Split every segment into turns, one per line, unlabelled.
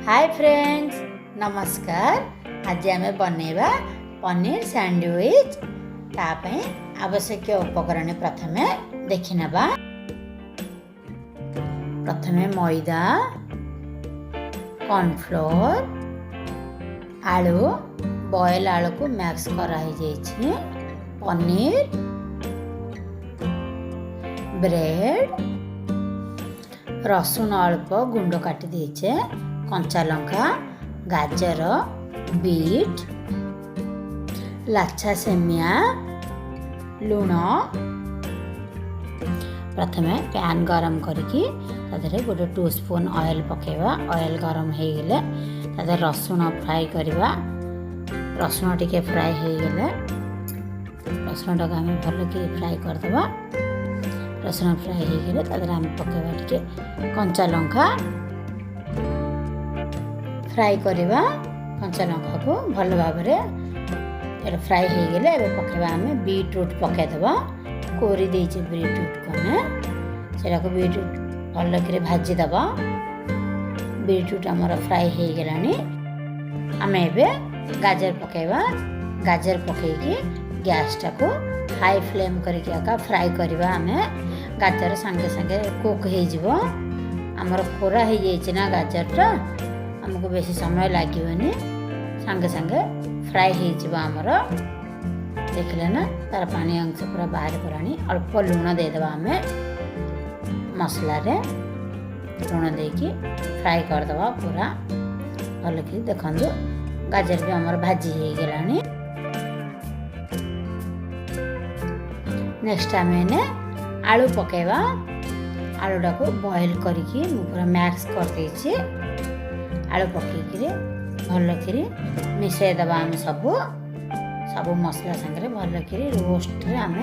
Hi friends, नमस्कार। आज आम बनैबा पनीर सैंडविच। तापे आवश्यक उपकरण प्रथम देखि नबा। प्रथमे मैदा, कॉर्नफ्लोर, आलू, बॉयल आलू को मैक्स कराई जाइछि, पनीर, ब्रेड, रसुन अल्प गुंड काटी देछे, कंचा लंका, गाजर, बीट, लाच्छा सेमिया, लुण। प्रथमे पैन गरम करके तादरे गोटे 2 स्पून ऑयल पकेवा। ऑयल गरम हो गले तादरे रसुन फ्राई करवा। रसुन टिके फ्राई हो गले रसुन टाक आम भल कि फ्राई करदे। रसुन फ्राई हो गले तादरे आम पकेवा टिके कंचा लंका फ्राई करवा। कंचा लंका को भल भाव में फ्राई हो गले पकेवा। आम बीटरूट पकईदे। कोरी देचे बीटरूट को आम से बीटरूट भल कि भाजीदे। बीटरूट आमर फ्राई हो गलानी। आम एवं गाजर पकईवा। गाजर पकईकी गैस टाको हाई फ्लेम करके फ्राई करवा। आम गाजर सांगे सांगे कुक हो आमर कोरा हो जाए गाजरटा, आमको बेसी समय लगे सांगे सांगे फ्राई होमर। देखले ना तार पानी अंश पूरा बाहर पड़ानी। अल्प लुण देदेबा। आम मसला रे लुण देकी फ्राई करदे पूरा भल कि। देखु गाजर भी आमर भाजी हो गलानी। नेक्स्ट आम आलू पकेवा। आलूटा को बॉयल करके पूरा मैक्स कर देछि। आलू पकईकि भल कि मिसईदे। आम सब मसला संगे भल कि रोस्ट आम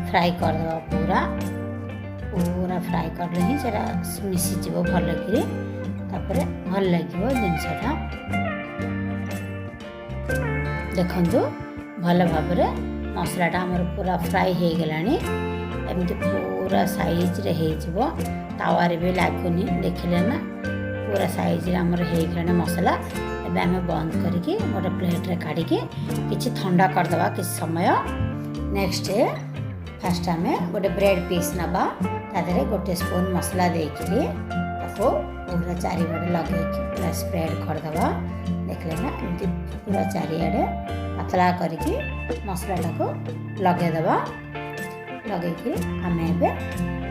फ्राई करदे। पूरा पूरा फ्राई करले ही सेटा मिसीज भल कि। भल लगे जिनसटा। देखु भल भाव मसलाटा आमर पूरा फ्राई हो गलानी। एमती पूरा साइज रे हो तावारे भी लगुनि। देखिले ना पूरा साइज रे आमर हो गलानी मसला। एबे आम बंद करके गोटे प्लेट रे काढ़ी किछि ठंडा करदवा किछि समय। नेक्स्ट फास्ट आम गोटे ब्रेड पीस नबा। तादरे गोटे स्पून मसला देकी ताको पूरा चारिबडे लगे पूरा स्प्रेड करदवा। देखले ना एमती पूरा चारिआडे पतला करके मसलाटा को लगेदवा। लगे आम एवं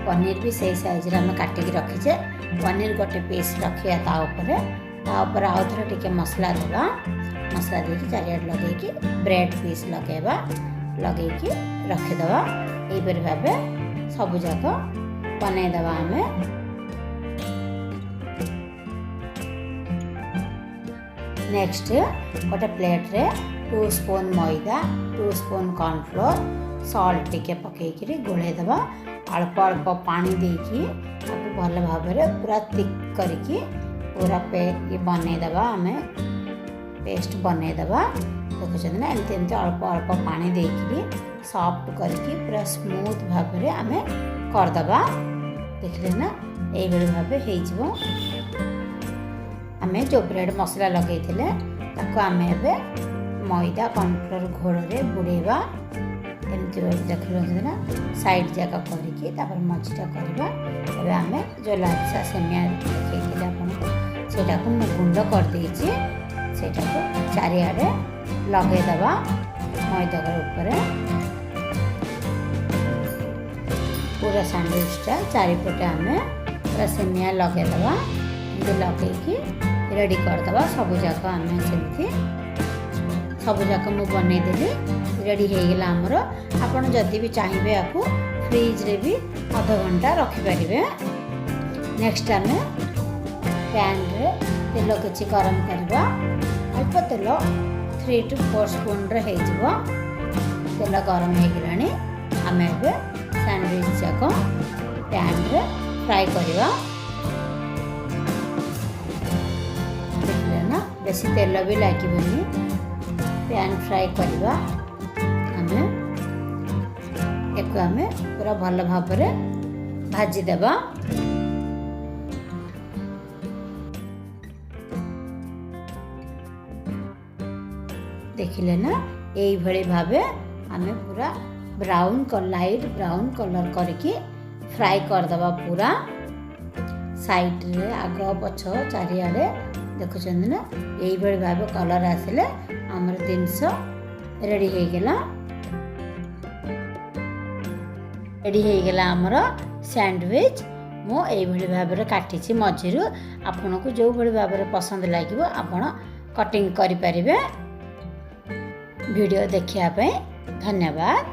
पनीर भी सही साइज रे आम काटिकी रखीचे। पनीर गोटे पीस रखिया ताऊपर आउ थे टिके मसला देवा। मसला देकी चारिआडे लगे ब्रेड पीस लगेवा। लगे रखीदे। यहीपर भाव सबुजाक बनईदे। आम नेक्स्ट गोटे प्लेट रे 2 स्पून मैदा, 2 स्पून कॉर्नफ्लोर, सॉल्ट टिके पकईकि गोलेदे। अल्प अल्प पानी देकी भल भाव पूरा थिक करके पूरा बनईदे। आम पेस्ट बनईदे। देखुं ना एमती एमती अल्प अल्प पानी देकी सॉफ्ट करके पूरा स्मूथ भाव आम करदे। देखले ना यही भाव हो। आम जो ब्रेड मसला लगे ताको आम मैदा कॉर्नफ्लोर घोल रे बुड़ेवा। एमती देख ना साइड जाक करके मझीटा करवा। एबे आम जो लाच्छा सेमिया देखते आपको गुंड कर देछि। सेटा को चारिआडे लगेदे मैदा ऊपर। पूरा सैंडविचटा चारिपटे आम पूरा सेमिया लगेदे। लगे रेडी करदे। सबुजाक आम सेमती सबुजाक मु बनईदेली। रेडी हो गला आमर। आपन जदि भी चाहिए आपको फ्रिज रे भी आधा घंटा रखिपारे। नेक्स्ट आम पैन रे तेल किछि गरम करवा। अल्प तेल 3 to 4 स्पून रे हो। तेल गरम हो गलानी। आम एवं सैंडविच जाक पैन रे फ्राई करवा। देखले ना बेसी तेल भी लगे पैन फ्राई करवा। आम पूरा भल भाव भाजीदेवा। देखिले ना यही भली भावे आमे पूरा ब्राउन लाइट ब्राउन कलर करके फ्राई करदबा पूरा साइड रे आग पछ चारिआडे देखुछन ना यही भली भावे कलर आसिले हमर जिनस रेडी हो गेला हमर सैंडविच मो यही भली भावे काटिछि मझिरु आपन को जो भली भावे पसंद लागिवो आपन कटिंग करि परिबे। वीडियो देखिया पे धन्यवाद।